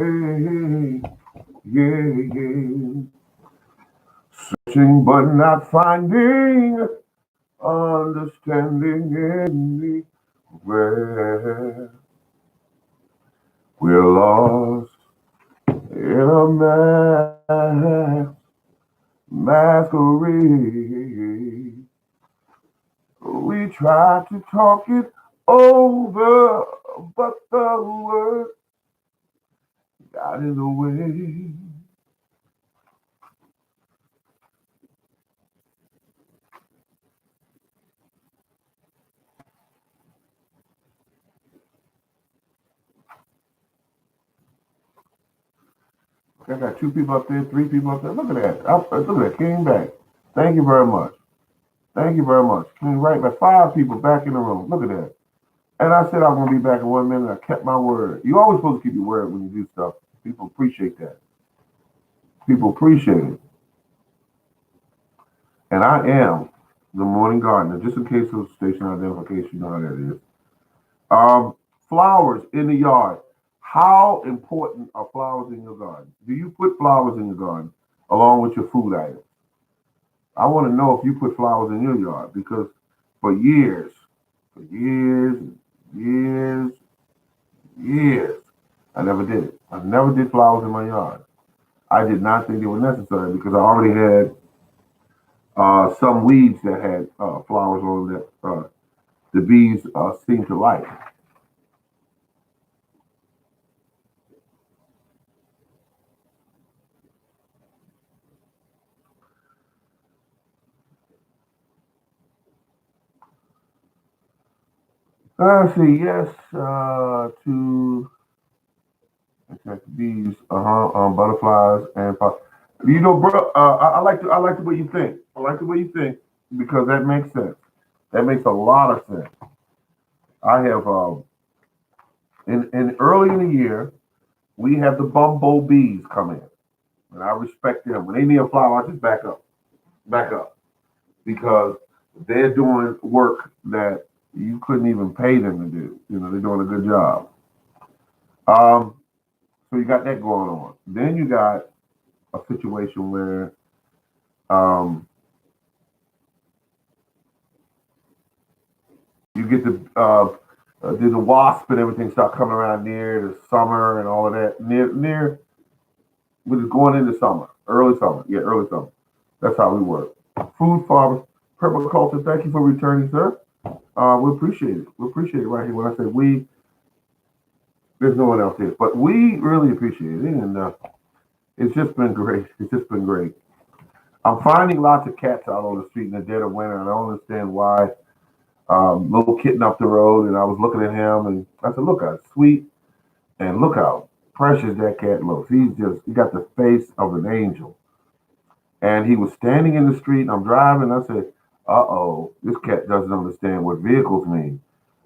yeah, yeah. Searching but not finding, understanding anywhere. We're lost in a masquerade. We tried to talk it over, but the words got in the way. I got two people up there, three people up there. Look at that. Look at that. Came back. Thank you very much. Thank you very much. Came right back. Five people back in the room. Look at that. And I said I was going to be back in 1 minute. I kept my word. You always supposed to keep your word when you do stuff. People appreciate that. People appreciate it. And I am the morning gardener, just in case of station identification, you know how that is. Um, Flowers in the yard. How important are flowers in your garden? Do you put flowers in your garden along with your food items? I want to know if you put flowers in your yard because for years, for years, years, years, I never did it. I never did flowers in my yard. I did not think they were necessary because I already had some weeds that had flowers on them that the bees seem to like. Let's see, yes, to attract bees, butterflies, and you know, bro, I like the way you think. I like the way you think because that makes sense. That makes a lot of sense. I have in early in the year we have the bumblebees come in, and I respect them. When they need a flower, I just back up because they're doing work that you couldn't even pay them to do. You know, they're doing a good job. Um, so you got that going on. Then you got a situation where um, you get the wasp and everything start coming around near the summer and all of that. Near, we're just going into summer, early summer. Yeah, early summer. That's how we work. Food farmers, permaculture. Thank you for returning, sir. We appreciate it. We appreciate it right here. When I say we, there's no one else here, but we really appreciate it, and it's just been great. It's just been great. I'm finding lots of cats out on the street in the dead of winter, and I don't understand why. Little kitten up the road, and I was looking at him, and I said, "Look how sweet and look how precious that cat looks. He got the face of an angel." And he was standing in the street, and I'm driving. And I said, "Uh-oh, this cat doesn't understand what vehicles mean."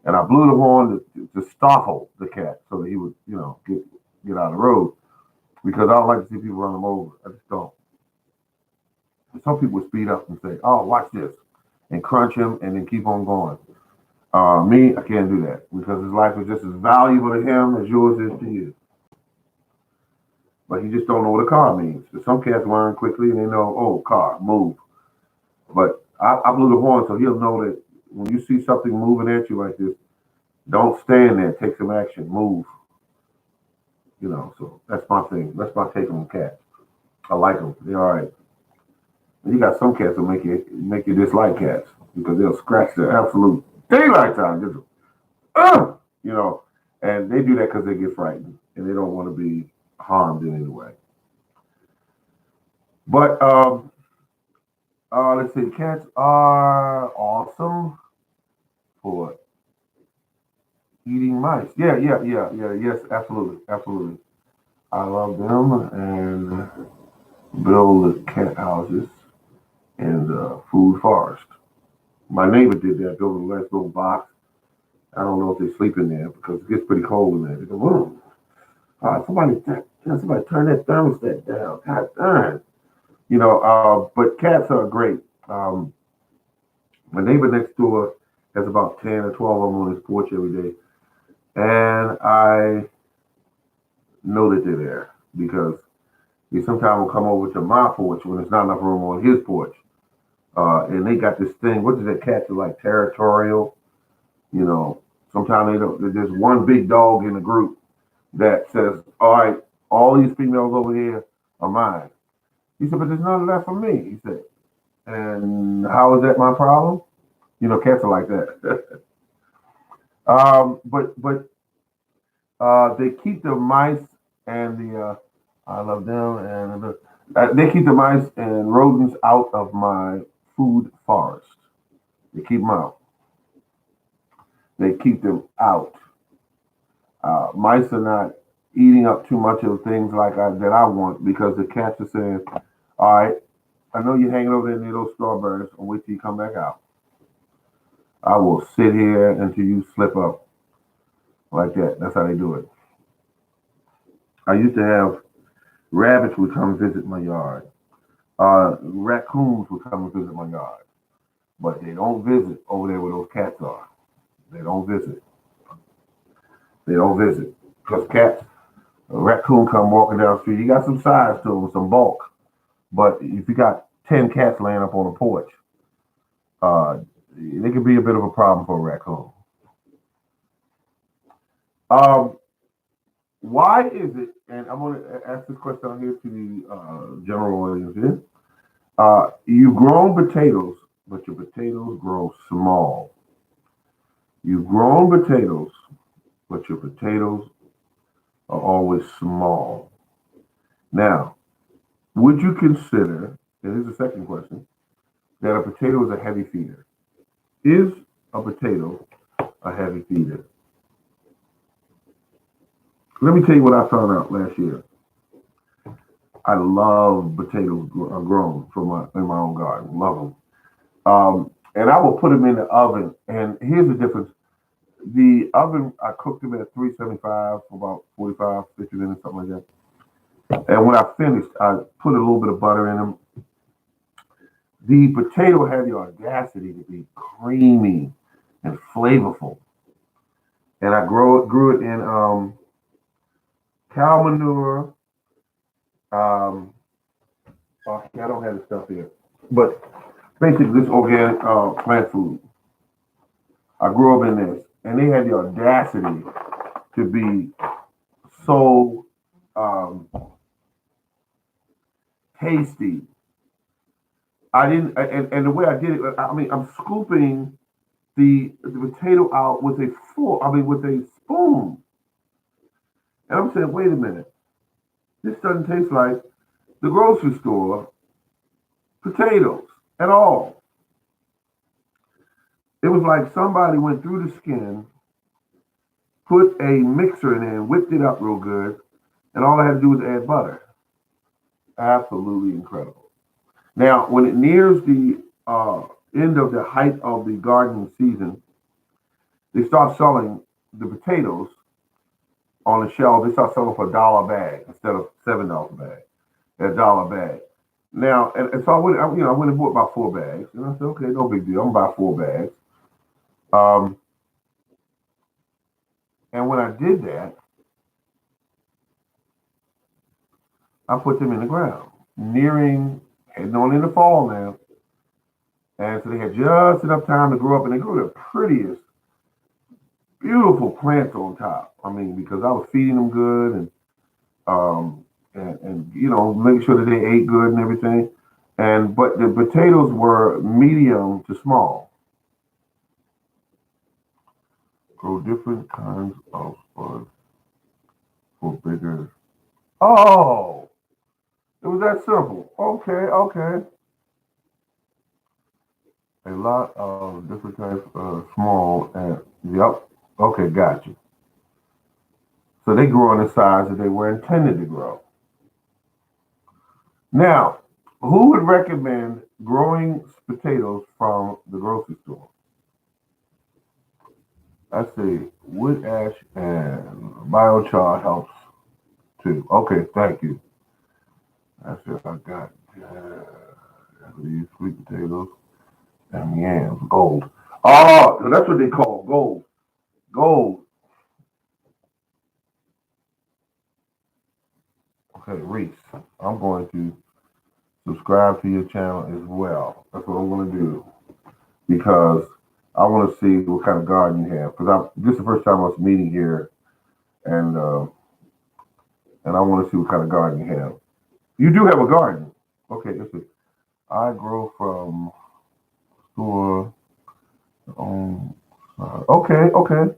And I blew the horn to startle the cat so that he would, get out of the road because I don't like to see people run him over. I just don't. Some people would speed up and say, "Oh, watch this," and crunch him and then keep on going. Me, I can't do that because his life is just as valuable to him as yours is to you. But he just don't know what a car means. So some cats learn quickly and they know, oh, car, move. But I blew the horn so he'll know that when you see something moving at you like this, don't stand there. Take some action. Move. So that's my thing. That's my take on cats. I like them. They're all right. And you got some cats that make you dislike cats because they'll scratch the absolute daylight time. Just, you know, and they do that because they get frightened and they don't want to be harmed in any way. But let's see, cats are awesome for eating mice. Yeah, yeah, yeah, yeah. Yes, absolutely, absolutely. I love them and build cat houses in the food forest. My neighbor did that, built a nice little box. I don't know if they sleep in there because it gets pretty cold in there. They go, boom. Somebody turn that thermostat down. God darn. But cats are great. My neighbor next door has about 10 or 12 of them on his porch every day. And I know that they're there because he sometimes will come over to my porch when there's not enough room on his porch. And they got this thing. What does that cat do? Like territorial, you know. Sometimes they don't. There's one big dog in the group that says, "All right, all these females over here are mine." He said, "But there's none left for me." He said, "And how is that my problem?" You know, cats are like that. But they keep the mice and I love them they keep the mice and rodents out of my food forest. They keep them out. They keep them out. Mice are not eating up too much of things that I want because the cats are saying, "All right, I know you're hanging over there near those strawberries. I'll wait till you come back out. I will sit here until you slip up like that." That's how they do it. I used to have rabbits would come visit my yard. Raccoons would come and visit my yard, but they don't visit over there where those cats are. They don't visit. They don't visit because cats, a raccoon come walking down the street. He got some size to him, some bulk. But if you got 10 cats laying up on a porch, uh, they could be a bit of a problem for a raccoon. Um, why is it? And I'm going to ask this question out here to the general audience here. You've grown potatoes, but your potatoes grow small. You've grown potatoes, but your potatoes are always small. Now, would you consider, and here's the second question, that a potato is a heavy feeder? Is a potato a heavy feeder? Let me tell you what I found out last year. I love potatoes grown in my own garden. Love them. And I will put them in the oven. And here's the difference. The oven, I cooked them at 375 for about 45, 50 minutes, something like that. And when I finished, I put a little bit of butter in them. The potato had the audacity to be creamy and flavorful. And I grew it in cow manure. I don't have the stuff here, but basically this organic plant food. I grew up in this, and they had the audacity to be so tasty. I didn't, and the way I did it, I mean, I'm scooping the potato out with a fork. I mean, with a spoon, and I'm saying, wait a minute, this doesn't taste like the grocery store potatoes at all. It was like somebody went through the skin, put a mixer in there, and whipped it up real good, and all I had to do was add butter. Absolutely incredible. Now, when it nears the end of the height of the gardening season, they start selling the potatoes on the shelf. They start selling for $1 a bag instead of $7 a bag. $1 a bag. Now, and so I went and bought about 4 bags, and I said, okay, no big deal. I'm gonna buy 4 bags. Um, and when I did that, I put them in the ground, heading on in the fall now. And so they had just enough time to grow up, and they grew the prettiest, beautiful plants on top. I mean, because I was feeding them good um, and making sure that they ate good and everything. But the potatoes were medium to small. Grow different kinds of buds for bigger. Oh, it was that simple. Okay, okay. A lot of different types of small and yep. Okay, got you. So they grew on the size that they were intended to grow. Now, who would recommend growing potatoes from the grocery store? I say wood ash and biochar helps too. Okay, thank you. That's it. I got these sweet potatoes and yams. Gold. Oh, so that's what they call gold. Gold. Okay, Reese, I'm going to subscribe to your channel as well. That's what I'm going to do because I want to see what kind of garden you have. Because this is the first time I was meeting here, and I want to see what kind of garden you have. You do have a garden. Okay, let's see. I grow from store. Um, okay, okay.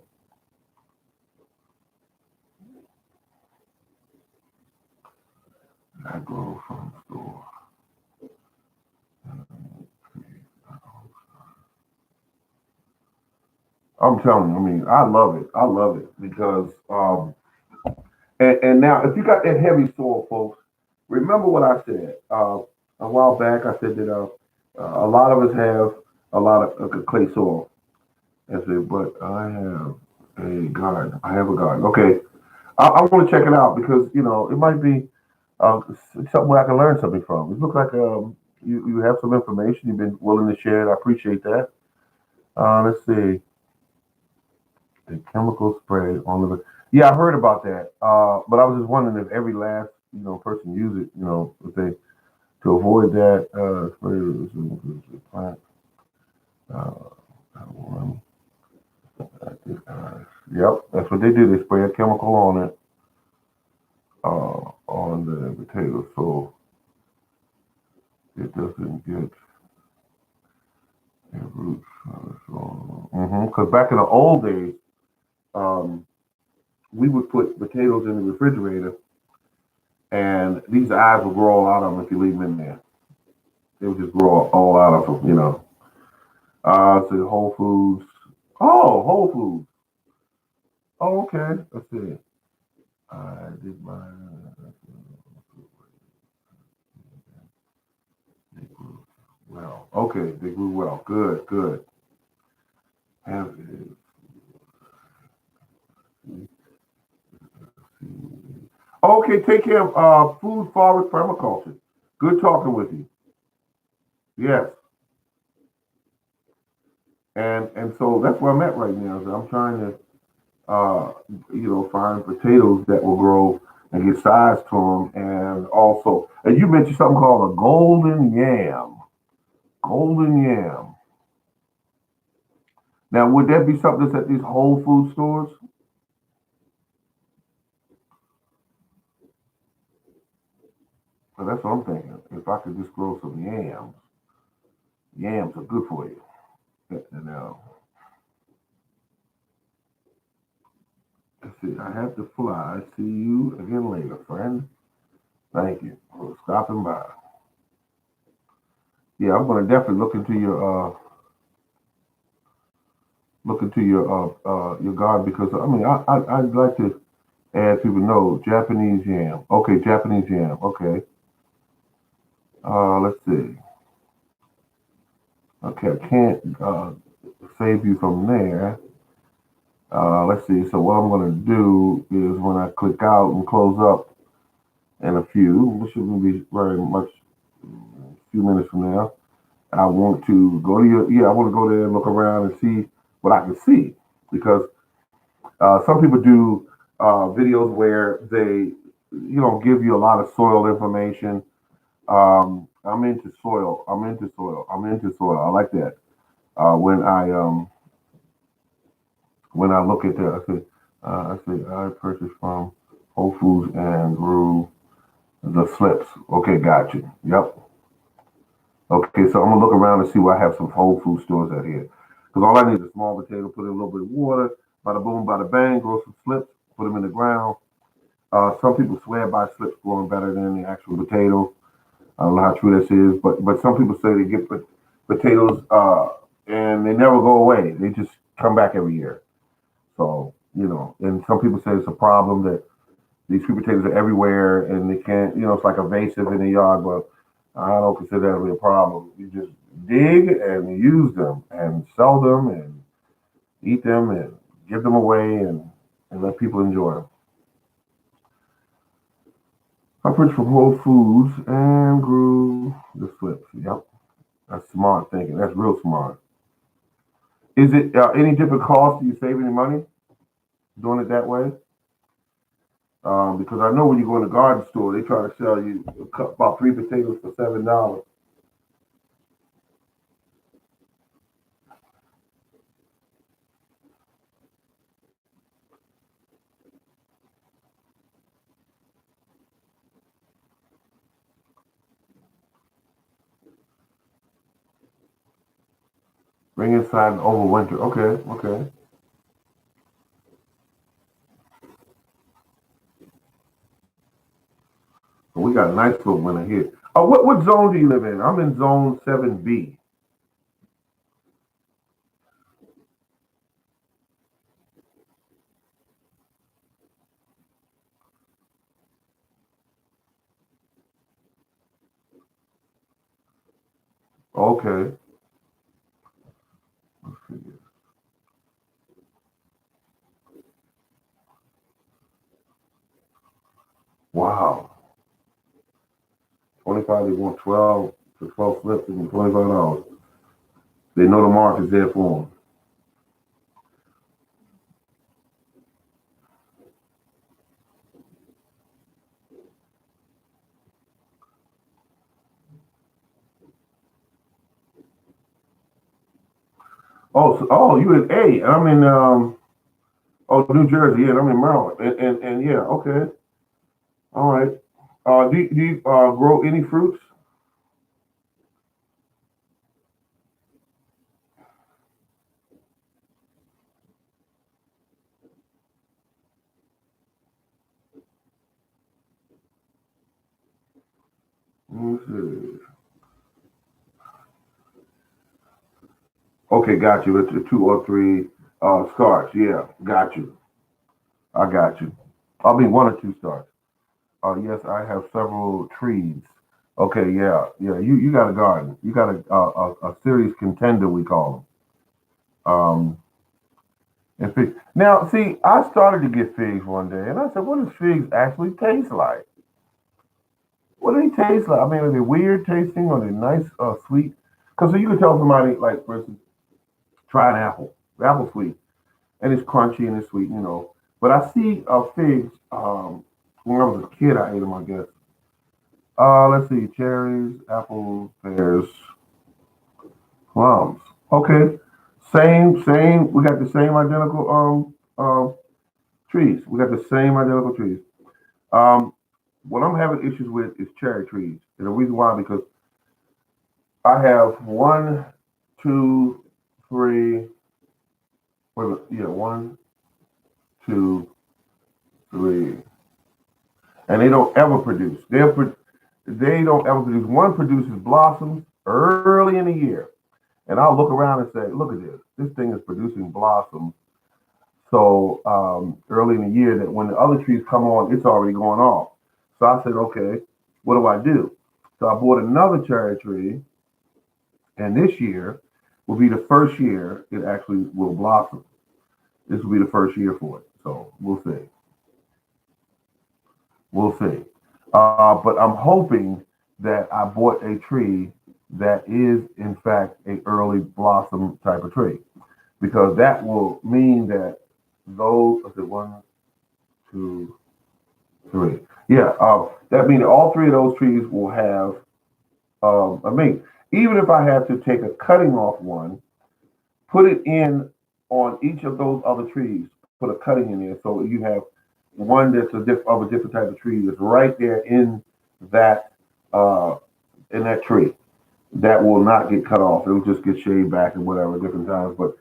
I grow from store. I'm telling you, I mean, I love it. I love it because, and now if you got that heavy soil, folks, remember what I said a while back. I said that a lot of us have a lot of clay soil. I said, but I have a garden. I have a garden. Okay, I want to check it out because it might be something where I can learn something from. It looks like you have some information. You've been willing to share it. I appreciate that. Let's see. The chemical spray on the. Yeah, I heard about that. But I was just wondering if every last person use it. If they to avoid that spray the plant. Uh, um, yep, that's what they do. They spray a chemical on it on the potato, so it doesn't get roots. Because back in the old days, um, we would put potatoes in the refrigerator, and these eyes would grow all out of them if you leave them in there. They would just grow all out of them. So Whole Foods. Oh, Whole Foods. Oh, okay. Let's see. I did my. They grew well. Okay, they grew well. Good, good. Have it. Okay, take care of food forest permaculture. Good talking with you. Yes, and so that's where I'm at right now. So I'm trying to uh, find potatoes that will grow and get size to them, and you mentioned something called a golden yam. Golden yam. Now, would that be something that's at these Whole Food stores? Well, that's what I'm thinking. If I could just grow some yams, yams are good for you. And let's see, I have to fly. See you again later, friend. Thank you for stopping by. Yeah, I'm going to definitely look into your garden because I mean I'd like to add people know Japanese yam. Okay, Japanese yam. Okay. Let's see. Okay, I can't save you from there. Let's see. So what I'm going to do is when I click out and close up in a few, which shouldn't be very much, a few minutes from now. I want to go to I want to go there and look around and see what I can see because some people do videos where they, give you a lot of soil information. I'm into soil. I'm into soil. I'm into soil. I like that. When I look at that, I purchased from Whole Foods and grew the slips. Okay, got you. Yep. Okay, so I'm gonna look around and see where I have some Whole Food stores out here. Because all I need is a small potato, put in a little bit of water, bada boom, bada bang, grow some slips, put them in the ground. Some people swear by slips growing better than the actual potato. I don't know how true this is, but some people say they get potatoes and they never go away. They just come back every year. So and some people say it's a problem that these sweet potatoes are everywhere and they can't. It's like invasive in the yard, but I don't consider that to be a problem. You just dig and use them and sell them and eat them and give them away and let people enjoy them. I purchased from Whole Foods and grew the slips. Yep, that's smart thinking. That's real smart. Is it any different cost? Do you save any money doing it that way? Because I know when you go in the garden store, they try to sell you about 3 potatoes for $7. Bring inside and overwinter. Okay, okay. So we got a nice little winter here. Oh, what zone do you live in? I'm in zone 7B. Okay. Wow. 25, they want 12 to 12 slips and $25. They know the market's there for them. Oh, you in A. I'm in New Jersey. Yeah, I'm in Maryland. And yeah, okay. All right. Do you grow any fruits? Let me see. Okay, got you. It's a 2 or 3 starts. Yeah, got you. I got you. I mean, 1 or 2 starts. Yes, I have several trees. Okay, yeah, yeah. You got a garden. You got a serious contender, we call them. And figs. Now, see, I started to get figs one day, and I said, "What does figs actually taste like? What do they taste like? I mean, are they weird tasting, or are they nice, sweet? Because so you can tell somebody, like, for instance, try an apple. The apple's sweet, and it's crunchy and it's sweet, you know. But I see figs. When I was a kid, I ate them, I guess. Let's see, cherries, apples, pears, plums. Okay, same. We got the same identical trees. We got the same identical trees. Um, what I'm having issues with is cherry trees, and the reason why because I have one, two, three. Wait a minute, yeah, one, two, three, and they don't ever produce. They don't ever produce. One produces blossoms early in the year, and I'll look around and say, "Look at this. This thing is producing blossoms so early in the year that when the other trees come on, it's already going off." So I said, "Okay, what do I do?" So I bought another cherry tree, and this year will be the first year it actually will blossom. This will be the first year for it. So we'll see. We'll see. But I'm hoping that I bought a tree that is, in fact, a early blossom type of tree because that will mean that those, I said one, two, three. Yeah, that means all 3 of those trees will have, I mean, even if I have to take a cutting off one, put it in on each of those other trees, put a cutting in there so you have one that's of a different type of tree that's right there that uh, in that tree that will not get cut off. It'll just get shaved back and whatever different times, but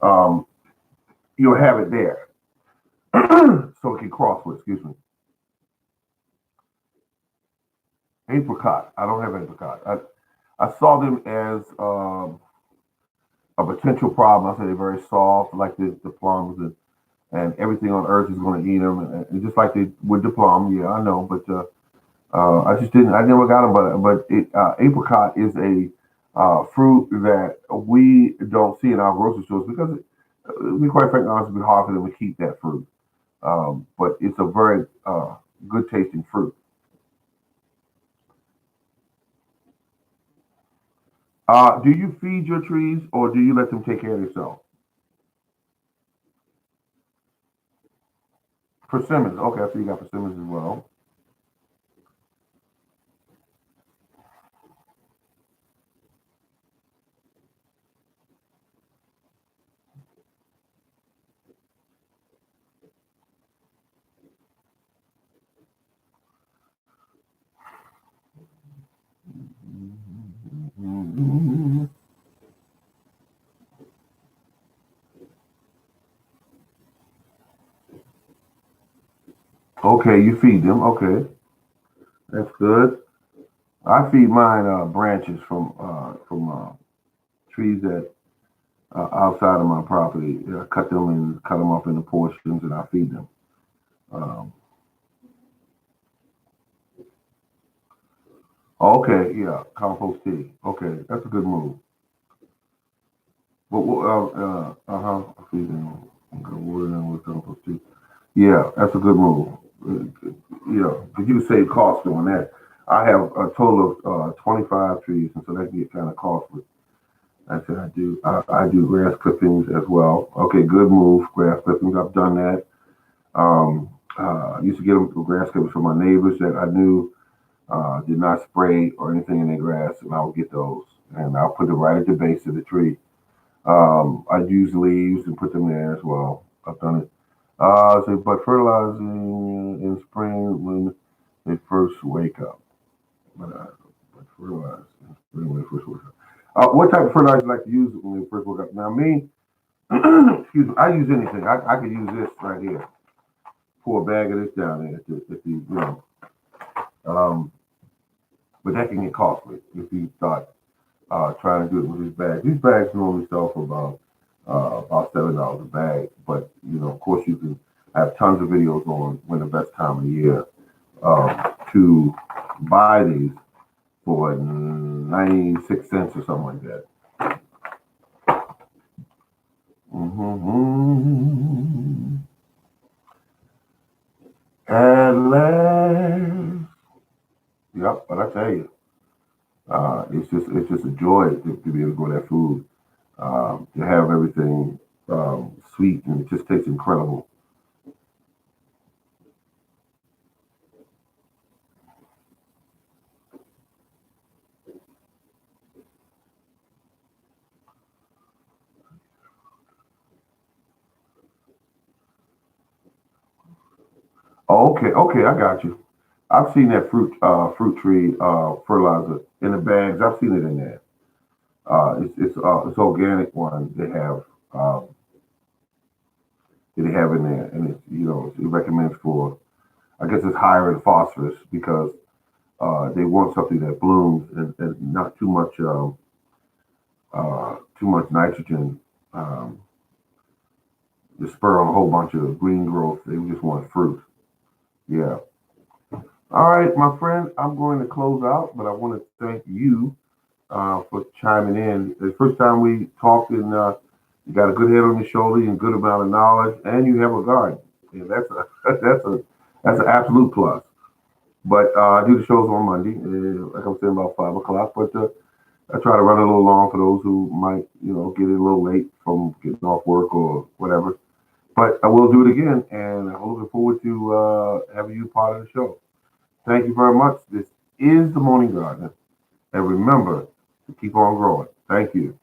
um, you'll have it there so it can cross with. Excuse me, apricot. I don't have apricot. I saw them as a potential problem. I said they're very soft, like the plums, and everything on earth is going to eat them, and just like they with the plum. Yeah, I know, but I just didn't. I never got them, but apricot is a fruit that we don't see in our grocery stores because we quite frankly honest, it'd be hard for them to keep that fruit. But it's a very good tasting fruit. Do you feed your trees or do you let them take care of themselves? Persimmons. Okay, I see you got persimmons as well. Mhm. Okay, you feed them. Okay, that's good. I feed mine branches from trees that outside of my property. I cut them and cut them up into portions, and I feed them. Um, okay, yeah, compost tea. Okay, that's a good move. But I feed them. Okay, water them with compost tea. Yeah, that's a good move. Yeah, because you can save costs doing that. I have a total of 25 trees, and so that can get kind of costly. I said I do grass clippings as well. Okay, good move. Grass clippings. I've done that. I used to get them grass clippings from my neighbors that I knew did not spray or anything in their grass, and I would get those and I'll put them right at the base of the tree. I'd use leaves and put them there as well. I've done it. So, but fertilizing in spring when they first wake up. But fertilize in spring when they first wake up. What type of fertilizer you like to use when they first wake up? Now, me, excuse me, I use anything. I could use this right here. Pour a bag of this down there um, but that can get costly if you start trying to do it with these bags. These bags normally sell for about $7 a bag, but of course, you can have tons of videos on when the best time of the year to buy these for 96 cents or something like that. Mm-hmm. At last, yep. But I tell you, it's just a joy to be able to grow that food, to have everything sweet, and it just tastes incredible. Oh, okay, okay, I got you. I've seen that fruit tree fertilizer in the bags. I've seen it in there. It's organic one they have in there, and it recommends for, I guess it's higher in phosphorus because they want something that blooms and not too much nitrogen um, to spur on a whole bunch of green growth. They just want fruit. Yeah. All right, my friend, I'm going to close out, but I want to thank you for chiming in. The first time we talked, and you got a good head on your shoulder and good amount of knowledge, and you have a garden. Yeah, that's a that's an absolute plus. But I do the shows on Monday, like I was saying, about 5 o'clock. But I try to run a little long for those who might, get in a little late from getting off work or whatever. But I will do it again, and I'm looking forward to having you part of the show. Thank you very much. This is the Morning Garden, and remember to keep on growing. Thank you.